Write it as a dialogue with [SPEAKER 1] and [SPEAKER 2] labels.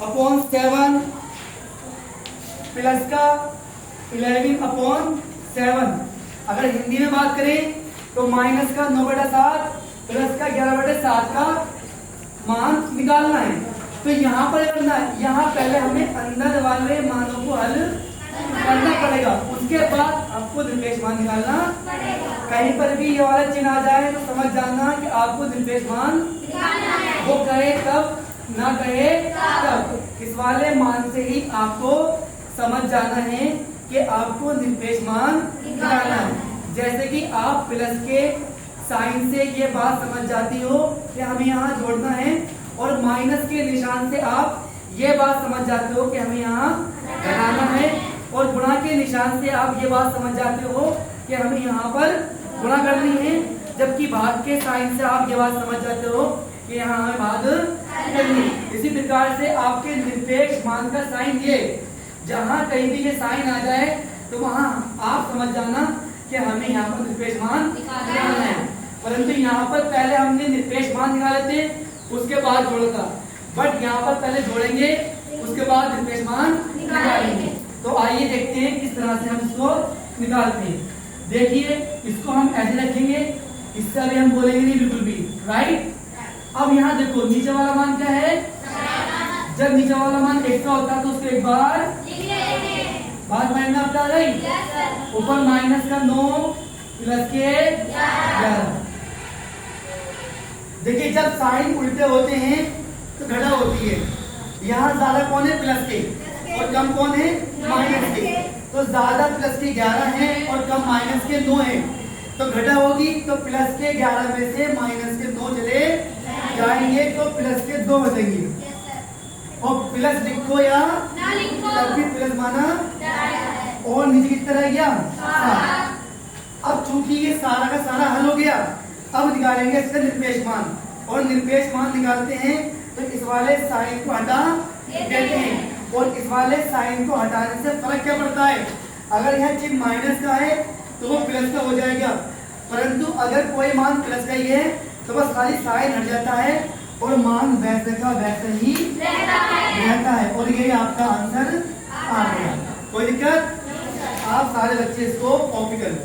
[SPEAKER 1] Upon 7 plus का 11 upon 7। अगर हिंदी में बात करें तो माइनस का 9/7 प्लस का 11/7 का मान निकालना है। तो यहाँ पर करना है, यहाँ पहले हमें अंदर वाले मानों को हल करना पड़ेगा, उसके बाद आपको निरपेक्ष मान निकालना पड़ेगा। कहीं पर भी ये वाला चिन्ह आ जाए तो समझ जाना कि आपको निरपेक्ष मान वो कहे तब ना कहे तब। इस वाले मान से ही आपको समझ जाना है कि आपको निरपेक्ष मान निकालना है। जैसे कि आप प्लस के साइन से ये बात समझ जाती हो कि हमें यहाँ जोड़ना है, और माइनस के निशान से आप ये बात समझ जाते हो कि हमें यहाँ घटाना है, और गुणा के निशान से आप ये बात समझ जाते हो कि हमें यहाँ पर गुणा करनी है। जबकि भाग के साइन से आप ये बात समझ जाते हो कि यहाँ हमें भाग करनी है। इसी प्रकार से आपके निरपेक्ष मान का साइन ये, जहाँ कहीं भी ये साइन आ जाए तो वहाँ आप समझ जाना कि हमें यहाँ पर निरपेक्ष मान निकालना है। परंतु यहाँ पर पहले हमने निरपेक्ष मान निकाले थे, उसके बाद जोड़ता, बट यहाँ पर पहले जोड़ेंगे उसके बाद निरपेक्ष मान निकालेंगे। तो आइए देखते हैं किस तरह से हम इसको निकालते हैं। देखिए इसको हम ऐसे रखेंगे, इससे अभी हम बोलेंगे नहीं बिल्कुल भी, राइट। अब यहाँ देखो नीचे वाला मान क्या है, जब नीचे वाला मान एक्स्ट्रा होता है तो उसको एक बार बात माइनस आपका आ गई, ऊपर माइनस का 9 प्लस के 11। देखिए जब साइन उल्टे होते हैं तो घटा होती है। यहाँ ज्यादा कौन है, प्लस के, और कम कौन है, माइनस के। तो ज्यादा प्लस के 11 है और कम माइनस के 9 है, तो घटा होगी। तो प्लस के 11 में से माइनस के 9 चले जाएंगे तो प्लस के 2 बचेंगे। और प्लस लिखो या ना लिखो, तब भी प्लस माना और नीचे किस तरह गया। अब चूंकि ये सारा का सारा हल हो गया, अब निकालेंगे इसका निरपेक्ष मान। और निरपेक्ष मान निकालते हैं तो इस वाले साइन को हटा देते हैं, और इस वाले साइन को हटाने से फर्क क्या पड़ता है। अगर यह चिन्ह माइनस का है तो वो प्लस का हो जाएगा, परंतु अगर कोई मान प्लस का ही है तो बस खाली साइन हट जाता है और मान वैसे का वैसे ही रहता है। और यही आपका आंसर आ गया। कोई दिक्कत? आप सारे बच्चे इसको कॉपी करें।